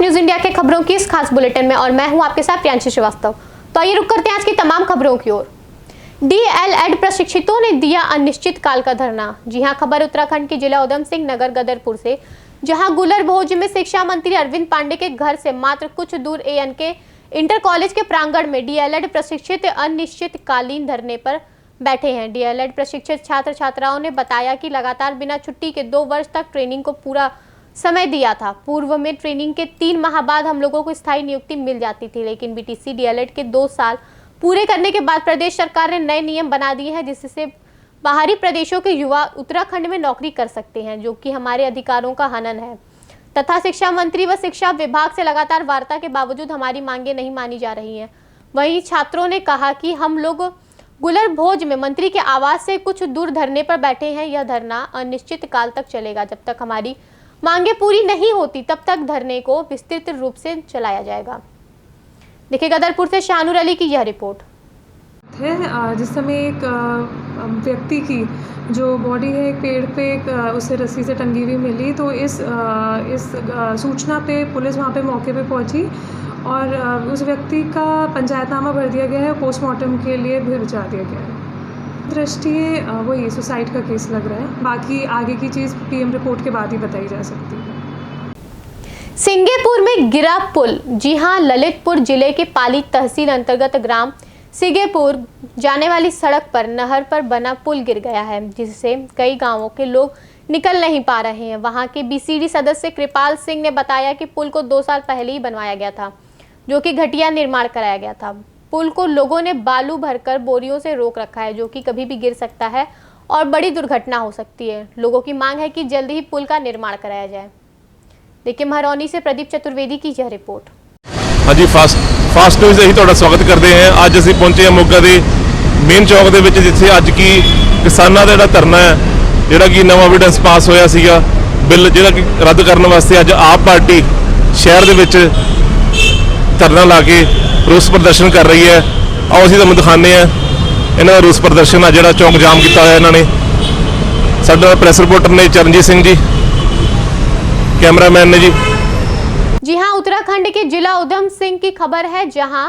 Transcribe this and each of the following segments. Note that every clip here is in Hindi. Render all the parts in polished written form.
न्यूज इंडिया के खबरों की इस खास बुलेटिन में और मैं हूं आपके साथ प्रियांशी श्रीवास्तव। तो आइए रुक करते हैं आज की तमाम खबरों की ओर। डीएलएड प्रशिक्षितों ने दिया अनिश्चित काल का धरना। जी हां, खबर उत्तराखंड के जिला उधम सिंह नगर गदरपुर से, जहां गुलर भोज में शिक्षा मंत्री अरविंद पांडे के घर से मात्र कुछ दूर एएन के इंटर कॉलेज के प्रांगण में डीएलएड प्रशिक्षित अनिश्चितकालीन धरने पर बैठे हैं। डीएलएड प्रशिक्षित छात्र छात्राओं ने बताया कि लगातार बिना छुट्टी के 2 वर्ष तक ट्रेनिंग को पूरा समय दिया था। पूर्व में ट्रेनिंग के 3 माह बाद हम लोगों को स्थायी नियुक्ति मिल जाती थी, लेकिन बीटीसी डीएलएड के 2 साल पूरे करने के बाद प्रदेश सरकार ने नए नियम बना दिए हैं, जिससे बाहरी प्रदेशों के युवा उत्तराखंड में नौकरी कर सकते हैं, जो कि हमारे अधिकारों का हनन है। तथा शिक्षा मंत्री व शिक्षा विभाग से लगातार वार्ता के बावजूद हमारी मांगे नहीं मानी जा रही हैं। वहीं छात्रों ने कहा कि हम लोग गुलर भोज में मंत्री के आवास से कुछ दूर धरने पर बैठे हैं। यह धरना अनिश्चित काल तक चलेगा। जब तक हमारी मांगे पूरी नहीं होती तब तक धरने को विस्तृत रूप से चलाया जाएगा। देखिए गदरपुर से शाहनूर अली की यह रिपोर्ट है। जिस समय एक व्यक्ति की जो बॉडी है एक पेड़ पे उसे रस्सी से टंगी हुई मिली, तो इस सूचना पे पुलिस वहाँ पे मौके पे पहुँची और उस व्यक्ति का पंचायतनामा भर दिया गया है, पोस्टमार्टम के लिए भिजवा दिया गया है। दृष्टि वही सुसाइड का केस लग रहा है। बाकी आगे की चीज़ पीएम रिपोर्ट के बाद ही बताई जा सकती है। सिंगेपुर में गिरा पुल। जी हां, ललितपुर जिले के पाली तहसील अंतर्गत ग्राम सिंगेपुर जाने वाली सड़क पर नहर पर बना पुल गिर गया है, जिससे कई गांवों के लोग निकल नहीं पा रहे हैं। वहां के बीसीडी सदस्य कृपाल सिंह ने बताया कि पुल को 2 साल पहले ही बनवाया गया था, जो कि घटिया निर्माण कराया गया था। पुल को लोगों ने बालू भरकर बोरियों से रोक रखा है, जो कि कभी भी गिर सकता है और बड़ी दुर्घटना हो सकती है। लोगों की मांग है कि जल्द ही पुल का निर्माण कराया जाए। देखिए महरौनी से प्रदीप चतुर्वेदी की यह रिपोर्ट। हाँ जी, फास्ट न्यूज़ ही ਤੁਹਾਡਾ ਸਵਾਗਤ ਕਰਦੇ ਹਾਂ। ਅੱਜ ਅਸੀਂ ਪਹੁੰਚੇ ਹਾਂ ਮੋਗਾ ਦੇ ਮੇਨ ਚੌਕ ਦੇ ਵਿੱਚ, ਜਿੱਥੇ ਅੱਜ ਕੀ ਕਿਸਾਨਾਂ ਦਾ ਜਿਹੜਾ ਧਰਨਾ ਹੈ, ਜਿਹੜਾ ਕਿ ਨਵਾਂ ਐਵੀਡੈਂਸ ਪਾਸ ਹੋਇਆ ਸੀਗਾ ਬਿੱਲ, ਜਿਹੜਾ ਕਿ ਰੱਦ ਕਰਨ ਵਾਸਤੇ ਅੱਜ ਆਪ ਪਾਰਟੀ ਸ਼ਹਿਰ ਦੇ ਵਿੱਚ ਧਰਨਾ ਲਾ ਕੇ ਰੋਸ ਪ੍ਰਦਰਸ਼ਨ ਕਰ ਰਹੀ ਹੈ। ਆਓ ਅਸੀਂ ਤੁਹਾਨੂੰ ਦਿਖਾਉਂਦੇ ਹਾਂ ਇਹਨਾਂ ਦਾ ਰੋਸ ਪ੍ਰਦਰਸ਼ਨ ਆ ਜਿਹੜਾ ਚੌਂਕ ਜਾਮ ਕੀਤਾ ਹੋਇਆ ਇਹਨਾਂ ਨੇ। ਸਾਡਾ ਪ੍ਰੈਸ ਰਿਪੋਰਟਰ ਨੇ ਚਰਨਜੀਤ ਸਿੰਘ जी, कैमरामैन ने जी हाँ, उत्तराखंड के जिला उधम सिंह की खबर है, जहां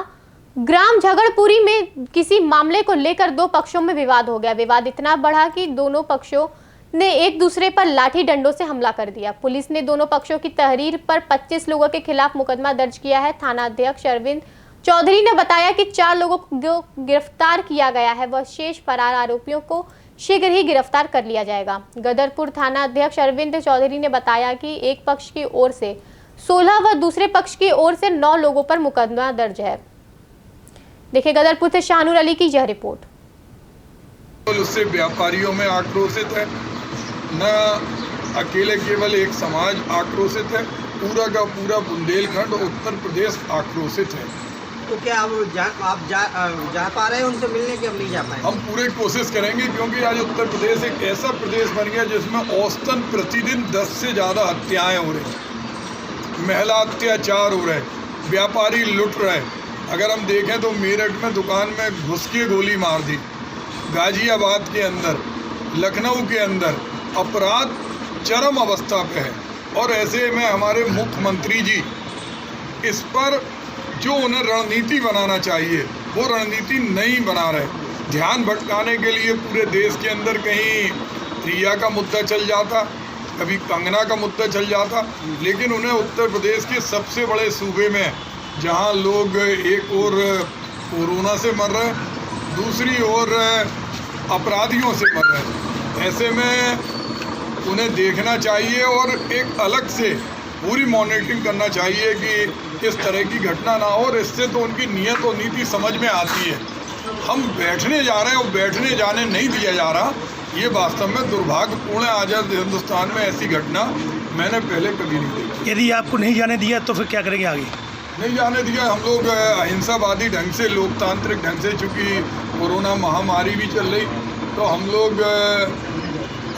ग्राम झगड़पुरी में किसी मामले को लेकर 2 पक्षों में विवाद हो गया। विवाद इतना बढ़ा कि दोनों पक्षों ने एक दूसरे पर लाठी डंडों से हमला कर दिया। पुलिस ने दोनों पक्षों की तहरीर पर 25 लोगों के खिलाफ मुकदमा दर्ज किया है। थाना अध्यक्ष अरविंद चौधरी ने बताया कि 4 लोगों को गिरफ्तार किया गया है व शेष फरार आरोपियों को शीघ्र ही गिरफ्तार कर लिया जाएगा। गदरपुर थाना अध्यक्ष अरविंद चौधरी ने बताया कि एक पक्ष की ओर से 16 व दूसरे पक्ष की ओर से 9 लोगों पर मुकदमा दर्ज है। देखिए गदरपुर से शाहनूर अली की यह रिपोर्ट। उससे व्यापारियों में आक्रोशित है, न अकेले केवल एक समाज आक्रोशित है, पूरा का पूरा बुंदेलखंड उत्तर प्रदेश आक्रोशित है। तो क्या आप जा पा रहे हैं उनसे मिलने की? हम नहीं जा पाए। हम पूरी कोशिश करेंगे, क्योंकि आज उत्तर प्रदेश एक ऐसा प्रदेश बन गया जिसमें औसतन प्रतिदिन 10 से ज़्यादा हत्याएं हो रही, महिला अत्याचार हो रहे, व्यापारी लुट रहे। अगर हम देखें तो मेरठ में दुकान में घुस के गोली मार दी, गाजियाबाद के अंदर, लखनऊ के अंदर अपराध चरम अवस्था पे है। और ऐसे में हमारे मुख्यमंत्री जी इस पर जो उन्हें रणनीति बनाना चाहिए वो रणनीति नहीं बना रहे। ध्यान भटकाने के लिए पूरे देश के अंदर कहीं रिया का मुद्दा चल जाता, कभी कंगना का मुद्दा चल जाता, लेकिन उन्हें उत्तर प्रदेश के सबसे बड़े सूबे में, जहां लोग एक ओर कोरोना से मर रहे हैं, दूसरी ओर अपराधियों से मर रहे हैं, ऐसे में उन्हें देखना चाहिए और एक अलग से पूरी मॉनिटरिंग करना चाहिए कि इस तरह की घटना ना हो। और इससे तो उनकी नीयत और नीति समझ में आती है। हम बैठने जा रहे हैं और बैठने जाने नहीं दिया जा रहा, ये वास्तव में दुर्भाग्यपूर्ण है। आज़ाद हिंदुस्तान में ऐसी घटना मैंने पहले कभी नहीं देखी। यदि आपको नहीं जाने दिया तो फिर क्या करेंगे आगे? नहीं जाने दिया, हम लोग अहिंसावादी ढंग से, लोकतांत्रिक ढंग से, चूँकि कोरोना महामारी भी चल रही, तो हम लोग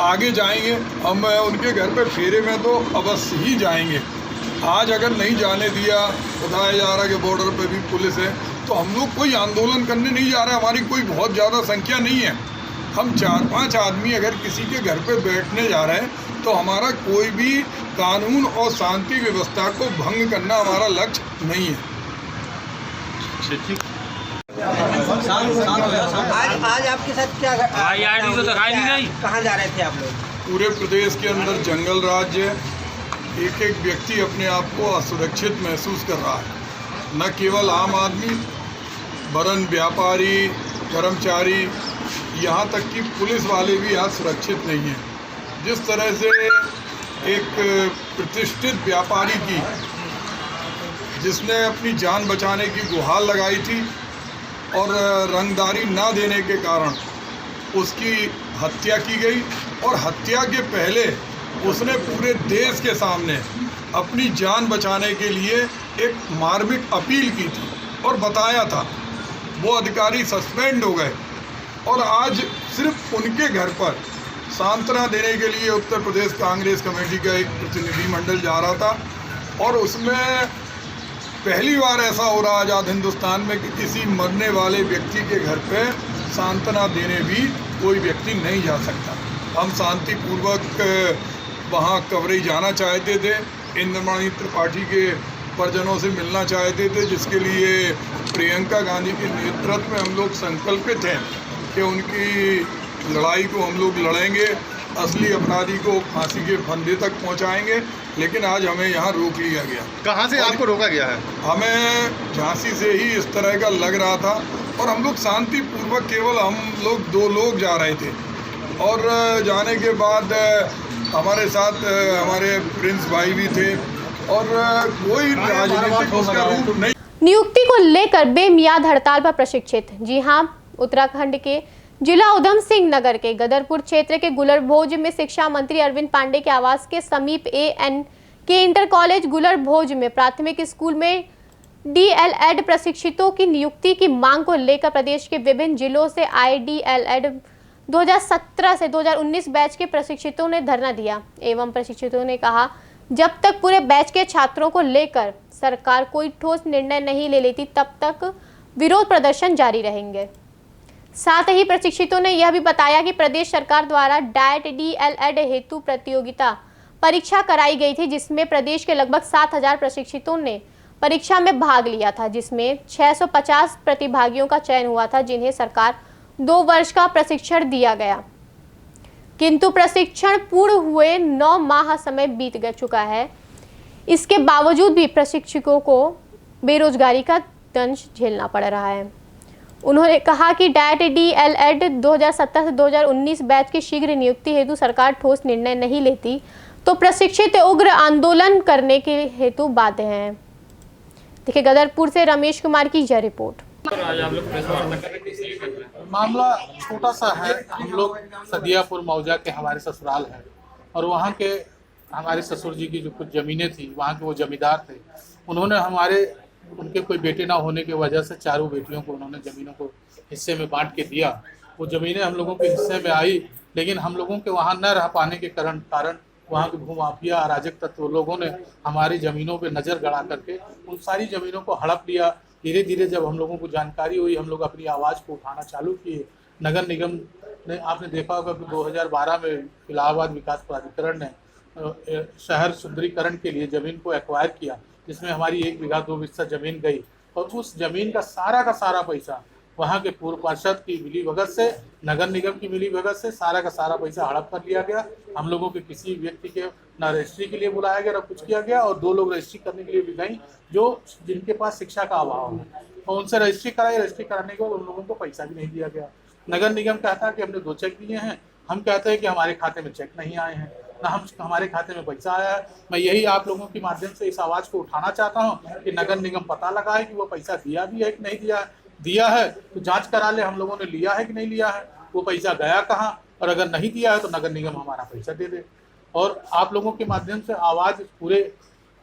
आगे जाएंगे। हम उनके घर पे फेरे में तो अवश्य ही जाएंगे। आज अगर नहीं जाने दिया, बताया जा रहा है कि बॉर्डर पे भी पुलिस है, तो हम लोग कोई आंदोलन करने नहीं जा रहे। हमारी कोई बहुत ज़्यादा संख्या नहीं है, हम 4-5 आदमी अगर किसी के घर पे बैठने जा रहे हैं तो हमारा कोई भी कानून और शांति व्यवस्था को भंग करना हमारा लक्ष्य नहीं है। आज आपके साथ क्या कहाँ जा रहे थे आप लोग? पूरे प्रदेश के अंदर जंगल राज्य है। एक एक व्यक्ति अपने आप को असुरक्षित महसूस कर रहा है। न केवल आम आदमी वरन व्यापारी, कर्मचारी, यहाँ तक कि पुलिस वाले भी आज सुरक्षित नहीं हैं। जिस तरह से एक प्रतिष्ठित व्यापारी की, जिसने अपनी जान बचाने की गुहार लगाई थी और रंगदारी ना देने के कारण उसकी हत्या की गई, और हत्या के पहले उसने पूरे देश के सामने अपनी जान बचाने के लिए एक मार्मिक अपील की थी और बताया था। वो अधिकारी सस्पेंड हो गए और आज सिर्फ उनके घर पर सांत्वना देने के लिए उत्तर प्रदेश कांग्रेस कमेटी का एक प्रतिनिधिमंडल जा रहा था, और उसमें पहली बार ऐसा हो रहा आज़ाद हिंदुस्तान में कि किसी मरने वाले व्यक्ति के घर पे सांत्वना देने भी कोई व्यक्ति नहीं जा सकता। हम शांतिपूर्वक वहाँ कवरेज जाना चाहते थे, इंद्रमणि त्रिपाठी के परिजनों से मिलना चाहते थे, जिसके लिए प्रियंका गांधी के नेतृत्व में हम लोग संकल्पित हैं कि उनकी लड़ाई को हम लोग लड़ेंगे, असली अपराधी को फांसी के फंदे तक पहुंचाएंगे। लेकिन आज हमें यहाँ रोक लिया गया। कहाँ से आपको रोका गया है? हमें झांसी से ही इस तरह का लग रहा था, और हम लोग शांतिपूर्वक, केवल हम लोग 2 लोग जा रहे थे, और जाने के बाद हमारे साथ हमारे प्रिंस भाई भी थे, और कोई राजनीतिक उसका रूप नहीं। नियुक्ति को लेकर बेमियाद हड़ताल पर प्रशिक्षित। जी हां, उत्तराखंड के जिला उधम सिंह नगर के गदरपुर क्षेत्र के गुलरभोज में शिक्षा मंत्री अरविंद पांडे के आवास के समीप ANK इंटर कॉलेज गुलरभोज में प्राथमिक स्कूल में DLED प्रशिक्षितों की नियुक्ति की मांग को लेकर प्रदेश के विभिन्न जिलों से आए DLED 2017 से 2019 बैच के प्रशिक्षितों ने धरना दिया एवं प्रशिक्षितों ने कहा, जब तक पूरे बैच के छात्रों को लेकर सरकार कोई ठोस निर्णय नहीं ले लेती तब तक विरोध प्रदर्शन जारी रहेंगे। साथ ही प्रशिक्षितों ने यह भी बताया कि प्रदेश सरकार द्वारा डाइट DLED हेतु प्रतियोगिता परीक्षा कराई गई थी, जिसमें प्रदेश के लगभग 7000 प्रशिक्षितों ने परीक्षा में भाग लिया था, जिसमें 650 प्रतिभागियों का चयन हुआ था, जिन्हें सरकार 2 वर्ष का प्रशिक्षण दिया गया। किंतु प्रशिक्षण पूर्ण हुए 9 माह समय बीत चुका है। इसके बावजूद भी प्रशिक्षकों को बेरोजगारी का दंश झेलना पड़ रहा है। उन्होंने कहा कि डाइट DLED 2017 से 2019 बैच की शीघ्र नियुक्ति हेतु सरकार ठोस निर्णय नहीं लेती तो प्रशिक्षित उग्र आंदोलन करने के हेतु बाध्य हैं। देखिए, गदरपुर से रमेश कुमार की यह रिपोर्ट। मामला छोटा सा है। हम लोग सदियापुर मौजा के हमारे ससुराल है, और वहाँ के हमारे ससुर जी की जो कुछ ज़मीनें थी, वहाँ के वो जमींदार थे। उन्होंने उनके कोई बेटे ना होने की वजह से 4 बेटियों को उन्होंने ज़मीनों को हिस्से में बांट के दिया। वो ज़मीनें हम लोगों के हिस्से में आई, लेकिन हम लोगों के वहाँ न रह पाने के कारण वहाँ के भूमाफिया अराजक तत्व लोगों ने हमारी ज़मीनों पे नज़र गड़ा करके उन सारी ज़मीनों को हड़प लिया। धीरे धीरे जब हम लोगों को जानकारी हुई, हम लोग अपनी आवाज़ को उठाना चालू किए। नगर निगम ने, आपने देखा होगा कि 2012 में इलाहाबाद विकास प्राधिकरण ने शहर सुंदरीकरण के लिए ज़मीन को एक्वायर किया, जिसमें हमारी 1 बीघा 2 हिस्सा ज़मीन गई, और उस ज़मीन का सारा पैसा वहाँ के पूर्व पार्षद की मिलीभगत से, नगर निगम की मिलीभगत से सारा का सारा पैसा हड़प कर लिया गया। हम लोगों के किसी व्यक्ति के ना रजिस्ट्री के लिए बुलाया गया, ना कुछ किया गया, और 2 लोग रजिस्ट्री करने के लिए भी गई जिनके पास शिक्षा का अभाव है, और उनसे रजिस्ट्री कराई। रजिस्ट्री कराने के बाद उन लोगों को पैसा भी नहीं दिया गया। नगर निगम कहता है कि हमने 2 चेक दिए हैं, हम कहते हैं कि हमारे खाते में चेक नहीं आए हैं, ना हमारे खाते में पैसा आया है। मैं यही आप लोगों के माध्यम से इस आवाज़ को उठाना चाहता हूँ कि नगर निगम पता लगाए कि वो पैसा दिया भी है कि नहीं दिया है तो जांच करा ले, हम लोगों ने लिया है कि नहीं लिया है, वो पैसा गया कहाँ, और अगर नहीं दिया है तो नगर निगम हमारा पैसा दे दे। और आप लोगों के माध्यम से आवाज़ पूरे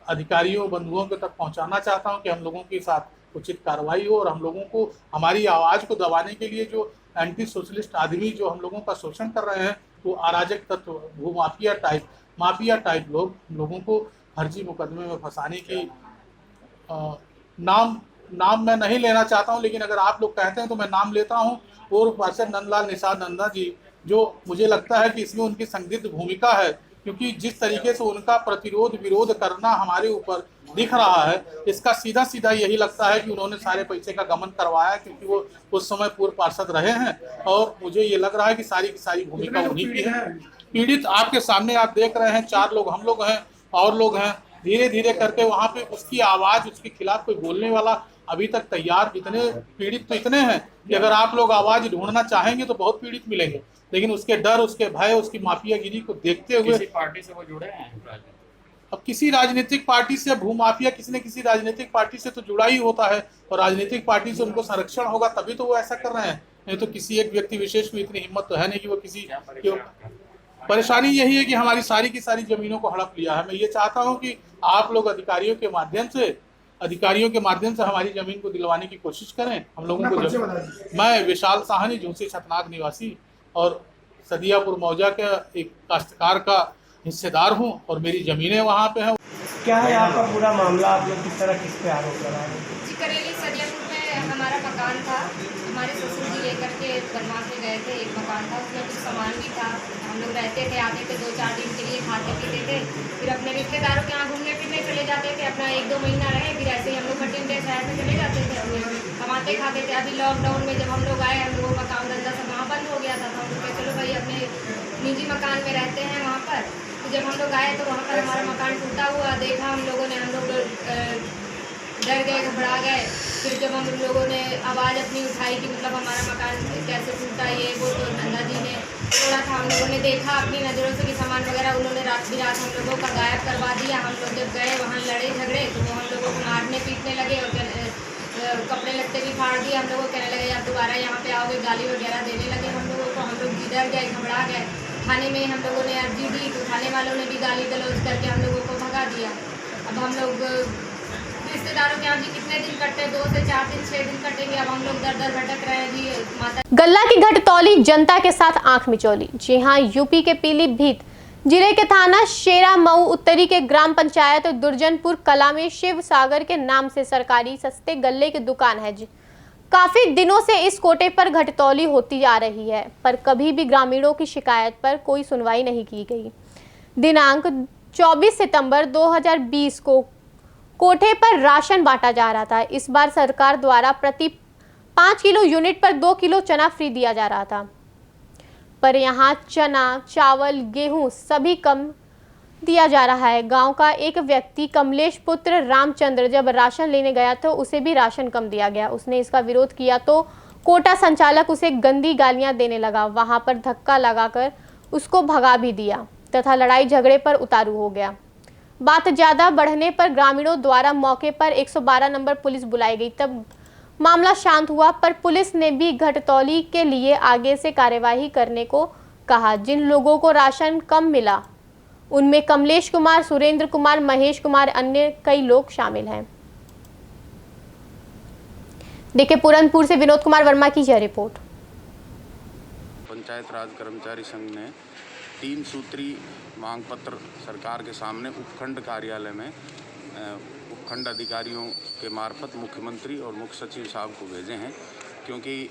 अधिकारियों बंधुओं के तक पहुँचाना चाहता हूँ कि हम लोगों के साथ उचित कार्रवाई हो, और हम लोगों को हमारी आवाज़ को दबाने के लिए जो एंटी सोशलिस्ट आदमी जो हम लोगों का शोषण कर रहे हैं, वो अराजक तत्व, भूमाफिया टाइप लोगों को फर्जी मुकदमे में फंसाने की नाम मैं नहीं लेना चाहता हूं, लेकिन अगर आप लोग कहते हैं तो मैं नाम लेता हूं। पूर्व पार्षद नंदलाल निषाद नंदा जी, जो मुझे लगता है कि इसमें उनकी संदिग्ध भूमिका है क्योंकि जिस तरीके से उनका प्रतिरोध विरोध करना हमारे ऊपर दिख रहा है, इसका सीधा सीधा यही लगता है कि उन्होंने सारे पैसे का गमन करवाया, क्योंकि वो उस समय पूर्व पार्षद रहे हैं और मुझे ये लग रहा है कि सारी की सारी भूमिका उन्हीं की है। पीड़ित आपके सामने आप देख रहे हैं, 4 लोग हम लोग हैं और लोग हैं। धीरे धीरे करके वहाँ पे उसकी आवाज़, उसके खिलाफ कोई बोलने वाला अभी तक तैयार, इतने पीड़ित तो इतने हैं कि अगर आप लोग आवाज़ ढूंढना चाहेंगे तो बहुत पीड़ित मिलेंगे, लेकिन उसके डर, उसके भय, उसकी माफियागिरी को देखते हुए किसी पार्टी से वो जुड़े हैं? अब किसी राजनीतिक पार्टी से भूमाफिया किसी न किसी राजनीतिक पार्टी से तो जुड़ा ही होता है, और राजनीतिक पार्टी से उनको संरक्षण होगा तभी तो वो ऐसा कर रहे हैं, नहीं तो किसी एक व्यक्ति विशेष में इतनी हिम्मत तो है नहीं कि वो किसी। परेशानी यही है कि हमारी सारी की सारी जमीनों को हड़प लिया है। मैं ये चाहता हूँ कि आप लोग अधिकारियों के माध्यम से हमारी जमीन को दिलवाने की कोशिश करें। हम लोगों को मैं विशाल साहनी, झूसी छतनाग निवासी और सदियापुर मौजा के एक काश्तकार का हिस्सेदार हूं और मेरी ज़मीनें वहां पे हैं। क्या है आपका पूरा मामला? आप लोग किस तरह, किस पे आरोप लगा रहे हैं? जी, करेली सदियापुर में हमारा मकान था। हमारे ससुर जी लेकर के बनवा के गए थे, एक मकान था, उसमें कुछ सामान भी था। हम लोग रहते थे, आते थे, 2-4 दिन के लिए खाते पीते थे, फिर अपने रिश्तेदारों के यहाँ घूमने फिरने चले जाते थे। अपना 1-2 महीना रहे, फिर ऐसे ही हम लोग भटिंडे शहर में चले जाते थे, अपने कमाते खाते थे। अभी लॉकडाउन में जब हम लोग आए, हम लोगों का काम धंधा सब वहाँ बंद हो गया था, तो हम लोग चलो भाई अपने निजी मकान में रहते हैं वहाँ पर। तो जब हम लोग आए तो वहाँ पर हमारा मकान टूटा हुआ देखा हम लोगों ने, हम लोग डर गए, घबरा गए। फिर जब हम लोगों ने आवाज़ अपनी उठाई कि मतलब हमारा मकान कैसे टूटा, ये वो, तो नंदा जी ने थोड़ा था, हम लोगों ने देखा अपनी नज़रों से कि सामान वगैरह उन्होंने रात बिरात हम लोगों का गायब करवा दिया। हम लोग जब गए वहाँ लड़े झगड़े तो वो हम लोगों को मारने पीटने लगे और कपड़े लत्ते भी फाड़ दिए। हम लोग को कहने लगे आप दोबारा यहाँ पे आओगे, गाली वगैरह देने लगे हम लोगों को। हम लोग डर गए, घबरा गए। थाने में हम लोगों ने अर्जी दी तो थाने वालों ने भी गाली गलौज करके हम लोगों को भगा दिया। अब हम लोग रिश्तेदारों के यहाँ जी कितने दिन कटते, 2 से 4 दिन 6 दिन कटेंगे। अब हम लोग दर दर भटक रहे हैं जी। माता गल्ला की घटतौली जनता के साथ आंख मिचौली। जी हां, यूपी के पीलीभीत जिले के थाना शेरा मऊ उत्तरी के ग्राम पंचायत दुर्जनपुर कला में शिव सागर के नाम से सरकारी सस्ते गल्ले की दुकान है। काफी दिनों से इस कोटे पर घटतौली होती आ रही है, पर कभी भी ग्रामीणों की शिकायत पर कोई सुनवाई नहीं की गई। दिनांक 24 सितंबर 2020 को कोठे पर राशन बांटा जा रहा था। इस बार सरकार द्वारा प्रति 5 किलो यूनिट पर 2 किलो चना फ्री दिया जा रहा था, पर यहाँ चना, चावल, गेहूं सभी कम दिया जा रहा है। गांव का एक व्यक्ति कमलेश पुत्र रामचंद्र जब राशन लेने गया तो उसे भी राशन कम दिया गया। उसने इसका विरोध किया तो कोटा संचालक उसे गंदी गालियां देने लगा। वहां पर धक्का लगाकर उसको भगा भी दिया तथा लड़ाई झगड़े पर उतारू हो गया। बात ज्यादा बढ़ने पर ग्रामीणों द्वारा मौके पर 112 नंबर पुलिस बुलाई गई, तब मामला शांत हुआ, पर पुलिस ने भी घटतौली के लिए आगे से कार्यवाही करने को कहा। जिन लोगों को राशन कम मिला उनमें कमलेश कुमार, सुरेंद्र कुमार, महेश कुमार, अन्य कई लोग शामिल हैं। देखिए पूरनपुर से विनोद कुमार वर्मा की यह रिपोर्ट। पंचायत राज कर्मचारी संघ ने 3 सूत्री मांग पत्र सरकार के सामने उपखंड कार्यालय में उपखंड अधिकारियों के मार्फत मुख्यमंत्री और मुख्य सचिव साहब को भेजे हैं, क्योंकि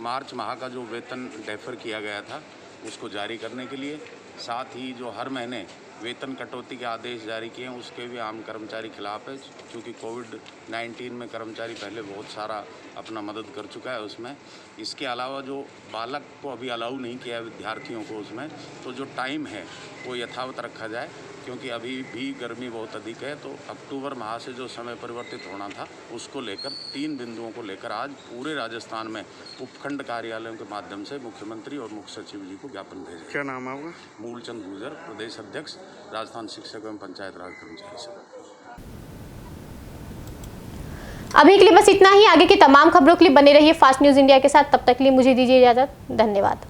मार्च माह का जो वेतन डेफर किया गया था उसको जारी करने के लिए, साथ ही जो हर महीने वेतन कटौती के आदेश जारी किए हैं उसके भी आम कर्मचारी खिलाफ है, क्योंकि कोविड-19 में कर्मचारी पहले बहुत सारा अपना मदद कर चुका है उसमें। इसके अलावा जो बालक को अभी अलाउ नहीं किया है विद्यार्थियों को उसमें, तो जो टाइम है वो यथावत रखा जाए, क्योंकि अभी भी गर्मी बहुत अधिक है। तो अक्टूबर माह से जो समय परिवर्तित होना था उसको लेकर 3 बिंदुओं को लेकर आज पूरे राजस्थान में उपखंड कार्यालयों के माध्यम से मुख्यमंत्री और मुख्य सचिव जी को ज्ञापन भेजा। क्या नाम है आपका? मूलचंद गुर्जर, प्रदेश अध्यक्ष राजस्थान शिक्षक एवं पंचायत राज कर्मचारी संघ। अभी के लिए बस इतना ही। आगे की तमाम खबरों के लिए बने रहिए फास्ट न्यूज इंडिया के साथ। तब तक के लिए मुझे दीजिए इजाजत। धन्यवाद।